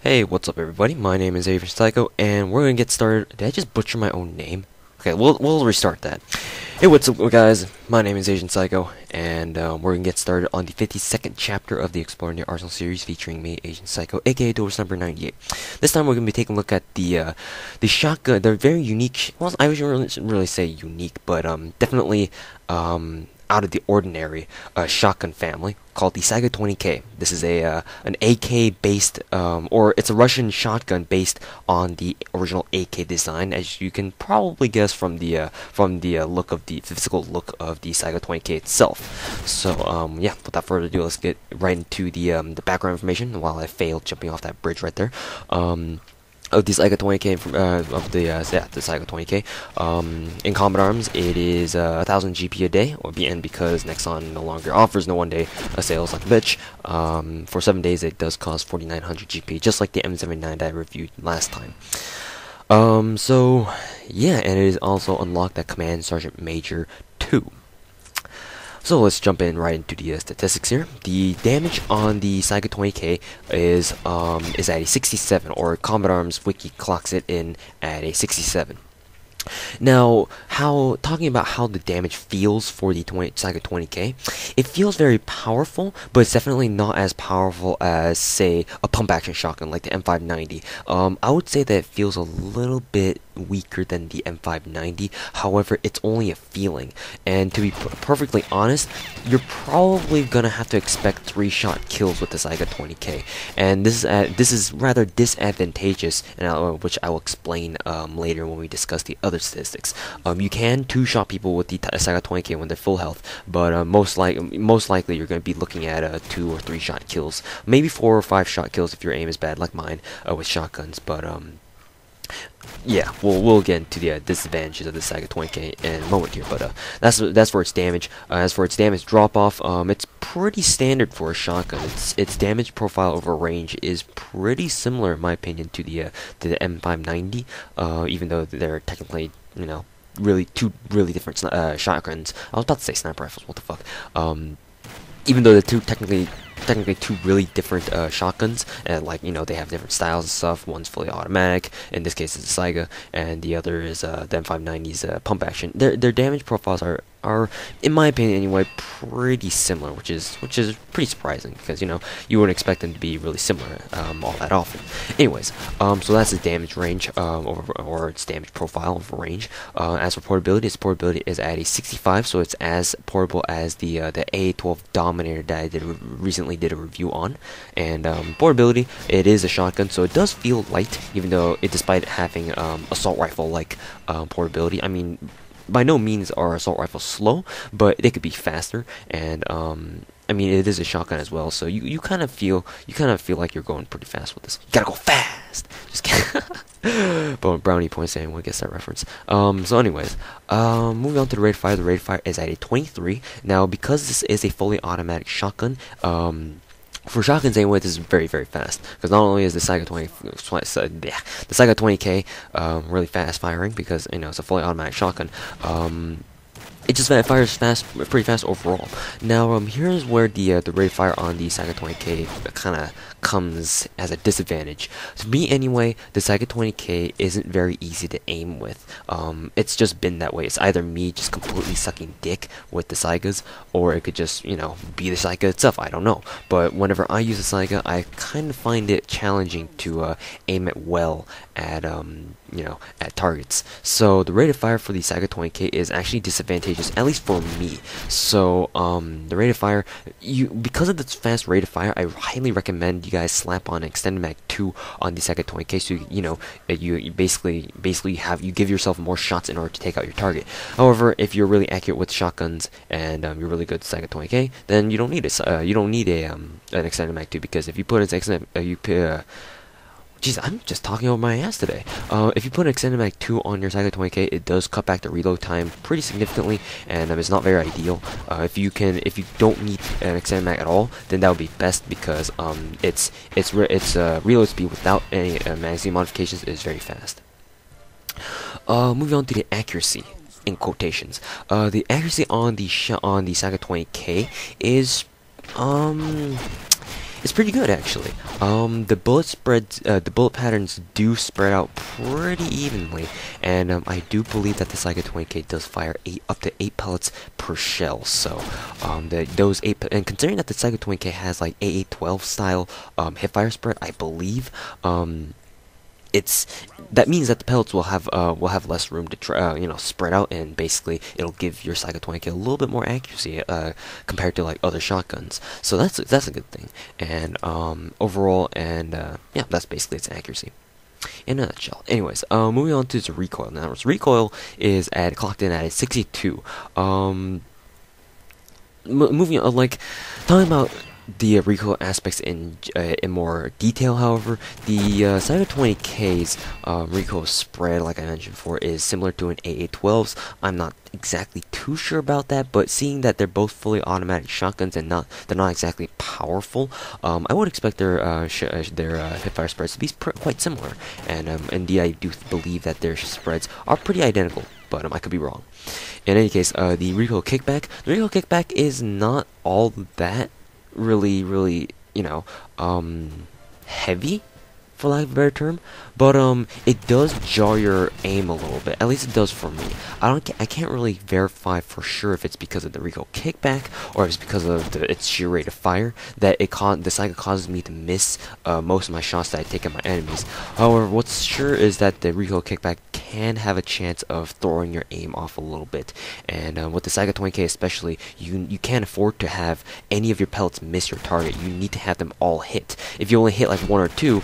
Hey, what's up everybody? My name is Saiga, and we're gonna get started. Did I just butcher my own name? Okay, we'll restart that. Hey, what's up guys? My name is Psycho, and we're gonna get started on the 52nd chapter of the Exploring the Arsenal series featuring me, Agent Psycho, aka Doors number 98. This time we're gonna be taking a look at the shotgun. They're very unique. Well, I shouldn't really say unique, but definitely out of the ordinary shotgun family called the Saiga 20K. This is an AK based, or it's a Russian shotgun based on the original AK design, as you can probably guess from the look of the physical look of the Saiga 20K itself. So yeah, without further ado, let's get right into the background information. While I failed jumping off that bridge right there. Of the Saiga 20K the Saiga 20K. In combat arms, it is 1,000 GP a day, and because Nexon no longer offers no one-day sales like a bitch, for 7 days it does cost 4,900 GP, just like the M79 that I reviewed last time. So yeah, and it is also unlocked at Command Sergeant Major 2. So let's jump in right into the statistics here. The damage on the Saiga 20K is at a 67, or Combat Arms Wiki clocks it in at a 67. Now, talking about how the damage feels for the Saiga 20K, it feels very powerful, but it's definitely not as powerful as, say, a pump action shotgun like the M590. I would say that it feels a little bit weaker than the M590. However, it's only a feeling, and to be perfectly honest, you're probably gonna have to expect 3-shot kills with the Saiga 20K, and this is rather disadvantageous, and which I will explain later when we discuss the other statistics. You can 2-shot people with the Saiga 20K when they're full health, but most likely you're going to be looking at 2 or 3-shot kills, maybe 4 or 5-shot kills if your aim is bad like mine with shotguns. But yeah, we'll get into the disadvantages of the Saiga 20K in a moment here, but that's for its damage. As for its damage drop-off, it's pretty standard for a shotgun. Its damage profile over range is pretty similar, in my opinion, to the M590, even though they're technically, you know, two really different shotguns. I was about to say sniper rifles. What the fuck? Even though they're technically two really different shotguns, and, like, you know, they have different styles and stuff. One's fully automatic, in this case it's a Saiga, and the other is the M590's pump action. Their damage profiles are, in my opinion anyway, pretty similar, which is pretty surprising, because, you know, you wouldn't expect them to be really similar all that often. Anyways, so that's its damage range, or its damage profile over range. As for portability, its portability is at a 65, so it's as portable as the A12 Dominator that I recently did a review on. And portability, it is a shotgun, so it does feel light, even though despite having assault rifle like portability. I mean, by no means are assault rifles slow, but they could be faster, and I mean, it is a shotgun as well, so you kind of feel like you're going pretty fast with this. You gotta go fast. Just kidding. But brownie points, anyone gets that reference. So anyways, moving on to the rate of fire. The rate of fire is at a 23. Now, because this is a fully automatic shotgun, for shotguns anyway, this is very, very fast, because not only is the Saiga 20K really fast firing, because, you know, it's a fully automatic shotgun, it just fires pretty fast overall. Now, here's where the rate of fire on the Saiga 20K kind of comes as a disadvantage. To me, anyway, the Saiga 20K isn't very easy to aim with. It's just been that way. It's either me just completely sucking dick with the Saigas, or it could just, you know, be the Saiga itself. I don't know. But whenever I use a Saiga, I kind of find it challenging to aim it well at you know, at targets. So the rate of fire for the Saiga 20K is actually disadvantageous, at least for me. So the rate of fire, because of this fast rate of fire, I highly recommend you guys slap on Extended Mag 2 on the Saiga 20K, so you know, you basically give yourself more shots in order to take out your target. However, if you're really accurate with shotguns and you're really good at Saiga 20K, then you don't need an Extended Mag 2, because if you put an extended Jeez, I'm just talking over my ass today. If you put an Extended Mag 2 on your Saiga 20K, it does cut back the reload time pretty significantly, and it's not very ideal. If you don't need an Extended Mag at all, then that would be best, because its reload speed without any magazine modifications is very fast. Moving on to the accuracy, in quotations. The accuracy on the Saiga 20K is it's pretty good actually. The bullet patterns do spread out pretty evenly, and I do believe that the Saiga 20K does fire up to 8 pellets per shell. So, those 8, and considering that the Saiga 20K has like AA12 style hipfire spread, I believe, that means that the pellets will have less room to spread out, and basically it'll give your Saiga 20K a little bit more accuracy compared to like other shotguns. So that's a good thing. And overall, and yeah, that's basically its accuracy in a nutshell. Anyways, moving on to its recoil. Now, its recoil is clocked in at a 62. Moving on, like talking about the recoil aspects in more detail, however, the Saiga 20K's recoil spread, like I mentioned before, is similar to an AA-12's. I'm not exactly too sure about that, but seeing that they're both fully automatic shotguns and they're not exactly powerful, I would expect their hipfire spreads to be quite similar. And indeed, I do believe that their spreads are pretty identical, but I could be wrong. In any case, the recoil kickback is not all that really, heavy, for lack of a better term, but it does jar your aim a little bit. At least it does for me. I can't really verify for sure if it's because of the recoil kickback or if it's because of its sheer rate of fire that the Saiga causes me to miss most of my shots that I take at my enemies. However, what's sure is that the recoil kickback can have a chance of throwing your aim off a little bit, and with the Saiga 20K especially, you can't afford to have any of your pellets miss your target. You need to have them all hit. If you only hit like 1 or 2,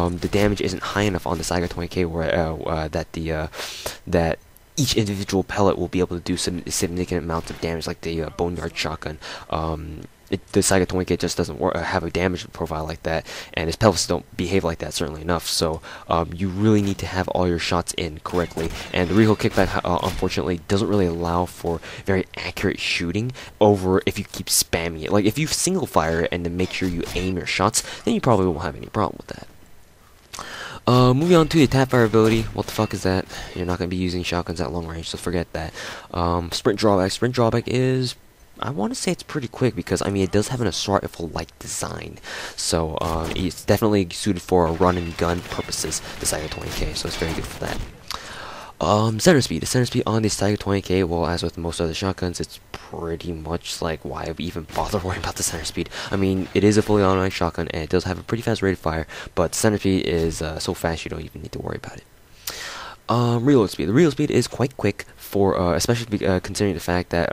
the damage isn't high enough on the Saiga 20K where that each individual pellet will be able to do some significant amounts of damage, like the Boneyard shotgun. The Saiga 20K just doesn't have a damage profile like that, and its pellets don't behave like that, certainly enough. So you really need to have all your shots in correctly, and the recoil kickback unfortunately doesn't really allow for very accurate shooting over if you keep spamming it. Like if you single fire it and then make sure you aim your shots, then you probably won't have any problem with that. Moving on to the Tapfire Ability. What the fuck is that? You're not going to be using shotguns at long range, so forget that. Sprint Drawback. Sprint Drawback is, I want to say it's pretty quick because, I mean, it does have an assault rifle-like design. So, it's definitely suited for run and gun purposes, the Saiga 20K, so it's very good for that. Center speed. The center speed on the Saiga 20K, well, as with most other shotguns, it's pretty much like why I even bother worrying about the center speed. I mean, it is a fully automatic shotgun, and it does have a pretty fast rate of fire, but center speed is so fast you don't even need to worry about it. Reload speed. The reload speed is quite quick for, especially considering the fact that,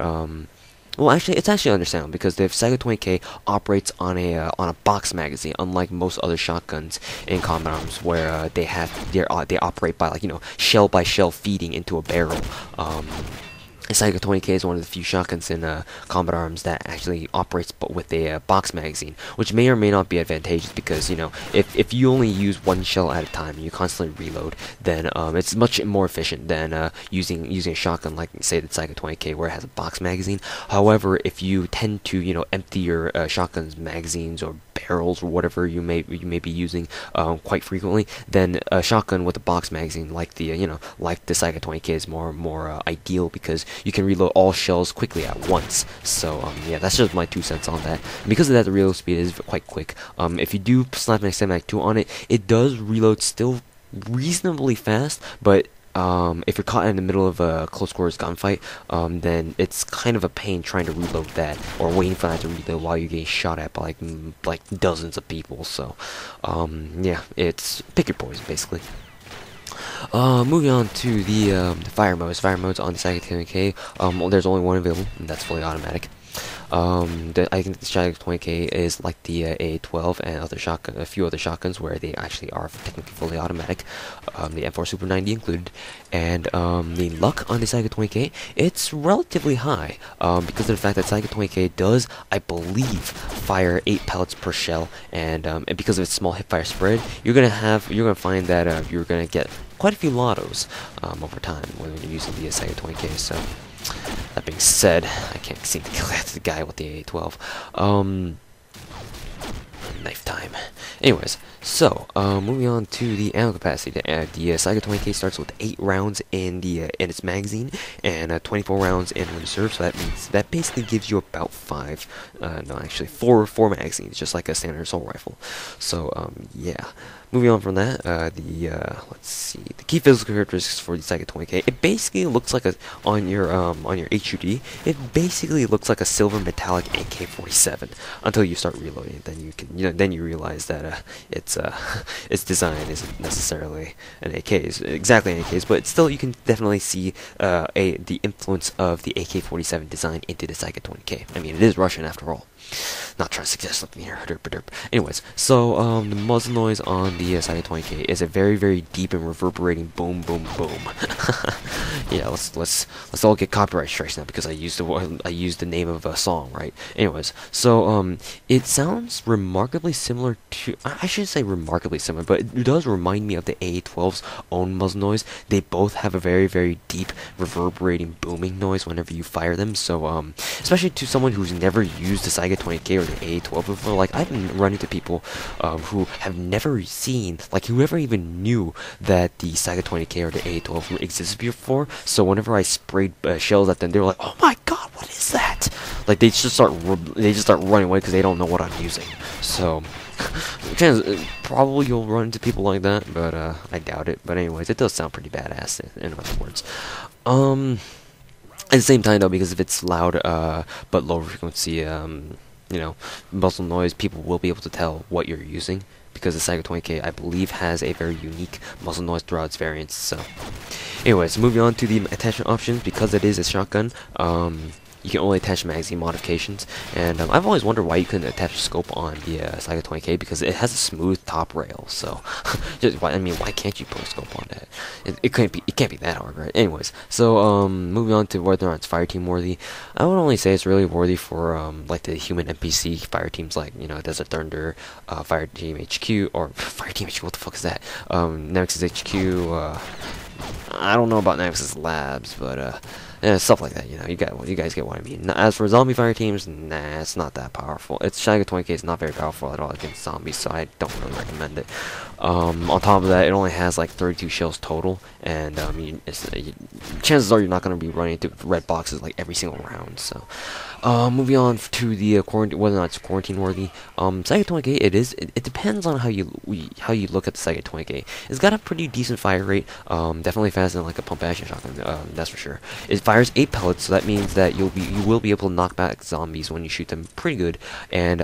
well, actually, it's actually understandable because the Saiga 20K operates on a box magazine, unlike most other shotguns in combat arms, where they operate by, like, shell by shell feeding into a barrel. Saiga 20K is one of the few shotguns in combat arms that actually operates with a box magazine, which may or may not be advantageous because, if you only use one shell at a time and you constantly reload, then it's much more efficient than using a shotgun like, say, the Saiga 20K where it has a box magazine. However, if you tend to, empty your shotgun's magazines or barrels or whatever you may be using quite frequently, then a shotgun with a box magazine like the Saiga 20K is more ideal because you can reload all shells quickly at once. So yeah, that's just my 2 cents on that. And because of that, the reload speed is quite quick. If you do slap an Extend 2 on it, it does reload still reasonably fast, but if you're caught in the middle of a close quarters gunfight, then it's kind of a pain trying to reload that or waiting for that to reload while you're getting shot at by like dozens of people. So yeah, it's pick your poison basically. Moving on to the fire modes. Fire modes on the Saiga 20K. Well, there's only one available, and that's fully automatic. I think the Saiga 20K is like the AA-12 and a few other shotguns where they actually are technically fully automatic. The M4 Super 90 included, and the luck on the Saiga 20K, it's relatively high because of the fact that Saiga 20K does, I believe, fire 8 pellets per shell, and because of its small hipfire spread, you're gonna find that you're gonna get quite a few lottos over time when you're using the Saiga 20K. So. That being said, I can't seem to kill the guy with the AA-12. Knife time. Anyways, so moving on to the ammo capacity. The Saiga 20K starts with 8 rounds in its magazine and 24 rounds in reserve. So that means that basically gives you about 4 magazines, just like a standard assault rifle. So yeah. Moving on from that, let's see, the key physical characteristics for the Saiga 20K. It basically looks like on your HUD. It basically looks like a silver metallic AK-47 until you start reloading. Then then you realize that its design isn't necessarily an AK, exactly an AK's, but still you can definitely see the influence of the AK-47 design into the Saiga 20K. I mean, it is Russian after all. Not trying to suggest something here. Anyways, so the muzzle noise on the Saiga 20K is a very, very deep and reverberating boom, boom, boom. Yeah, let's all get copyright strikes now because I used the name of a song, right? Anyways, so it sounds remarkably similar to, I shouldn't say remarkably similar, but it does remind me of the AA-12's own muzzle noise. They both have a very, very deep reverberating booming noise whenever you fire them. So especially to someone who's never used the Saiga 20K or the AA-12 before, like I've been running into people who have never seen, like who never even knew that the Saiga 20K or the AA-12 existed before. So whenever I sprayed shells at them, they were like, "Oh my god, what is that?" Like they just start running away because they don't know what I'm using. So probably you'll run into people like that, but I doubt it. But anyways, it does sound pretty badass in other words. At the same time though, because if it's loud but low frequency muzzle noise, people will be able to tell what you're using, because the Saiga 20K, I believe, has a very unique muzzle noise throughout its variants. So anyways, moving on to the attachment options, because it is a shotgun, you can only attach magazine modifications, and I've always wondered why you couldn't attach a scope on the Saiga 20K, because it has a smooth top rail. So, why can't you put a scope on that? It can't be that hard, right? Anyways, so moving on to whether or not it's fire team worthy, I would only say it's really worthy for like the human NPC fire teams, like Desert Thunder, Fire Team HQ, or Fire Team HQ. What the fuck is that? Nemesis HQ. I don't know about Nemesis Labs, but yeah, stuff like that. You guys get what I mean. As for zombie fire teams, nah, it's not that powerful. Its Saiga 20K is not very powerful at all against zombies, so I don't really recommend it. On top of that, it only has like 32 shells total, and chances are you're not going to be running into red boxes like every single round. So, moving on to the whether or not it's quarantine worthy. Saiga 20K, it depends on how you look at the Saiga 20K. It's got a pretty decent fire rate, definitely faster than like a pump action shotgun, that's for sure. It fires 8 pellets, so that means that you will be able to knock back zombies when you shoot them pretty good, and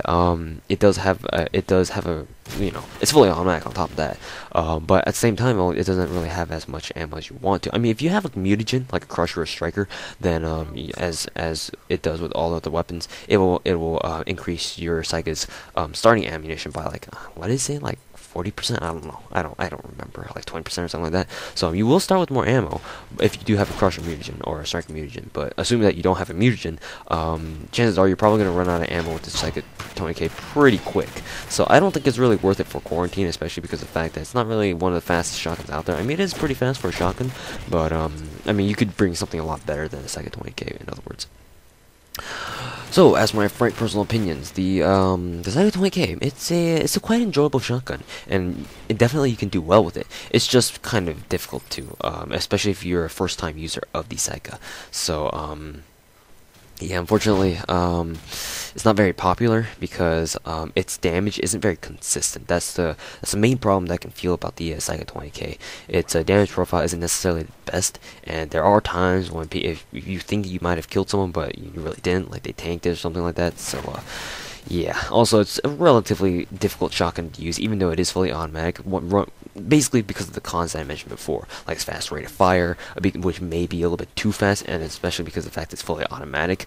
it does have a it's fully automatic on top of that, but at the same time it doesn't really have as much ammo as you want to. I mean, if you have a mutagen like a crusher or a striker, then as it does with all other weapons, it will increase your Saiga's starting ammunition by like what is it, like 40%? I don't know. I don't remember, like 20% or something like that. So you will start with more ammo if you do have a crusher mutagen or a striker mutagen. But assuming that you don't have a mutagen, chances are you're probably going to run out of ammo with the Saiga 20K pretty quick. So I don't think it's really worth it for quarantine, especially because of the fact that it's not really one of the fastest shotguns out there. I mean, it is pretty fast for a shotgun, but I mean, you could bring something a lot better than the Saiga 20K, in other words. So, as my frank personal opinions, the Saiga 20K, it's a quite enjoyable shotgun, and definitely you can do well with it. It's just kind of difficult to, especially if you're a first-time user of the Saiga. So, yeah, unfortunately, it's not very popular because its damage isn't very consistent. That's the main problem that I can feel about the Saiga 20K. Its damage profile isn't necessarily the best, and there are times when if you think you might have killed someone, but you really didn't, like they tanked it or something like that. So, yeah. Also, it's a relatively difficult shotgun to use, even though it is fully automatic. Basically because of the cons that I mentioned before, like its fast rate of fire, which may be a little bit too fast, and especially because of the fact it's fully automatic.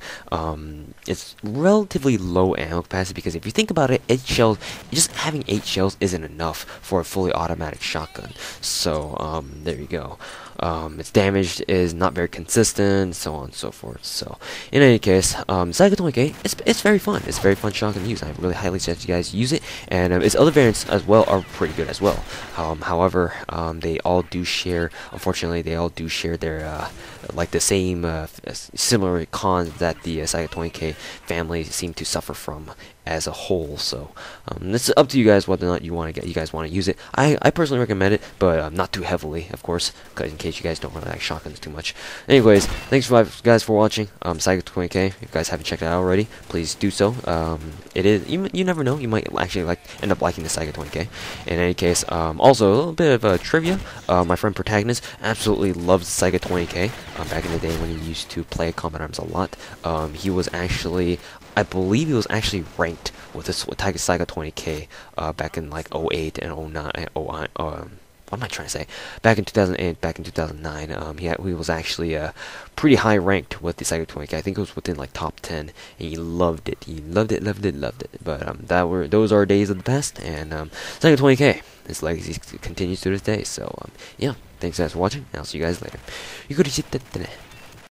It's relatively low ammo capacity, because if you think about it, 8 shells, just having 8 shells isn't enough for a fully automatic shotgun. So, there you go. its damage is not very consistent, so on and so forth. So in any case, Saiga 20K, it's very fun. It's very fun shotgun to use. I really highly suggest you guys use it, and its other variants as well are pretty good as well. However, they all do share, unfortunately, they all do share their like the same similar cons that the Saiga 20K family seem to suffer from as a whole. So it's up to you guys whether or not you guys want to use it. I personally recommend it, but not too heavily, of course, because in case you guys don't really like shotguns too much. Anyways, thanks guys for watching Saiga 20K. If you guys haven't checked it out already, please do so. It is, you never know, you might actually end up liking the Saiga 20K. In any case, also a little bit of trivia. My friend Protagonist absolutely loves Saiga 20K. Back in the day when he used to play Combat Arms a lot, he was actually, I believe he was actually ranked with this Saiga 20K back in like 08 and 09. What am I trying to say? Back in 2008, back in 2009, he was actually pretty high ranked with the Saiga 20K. I think it was within like top 10, and he loved it. He loved it. But those are days of the past, and Saiga 20K, his legacy continues to this day. So yeah, thanks guys for watching, and I'll see you guys later.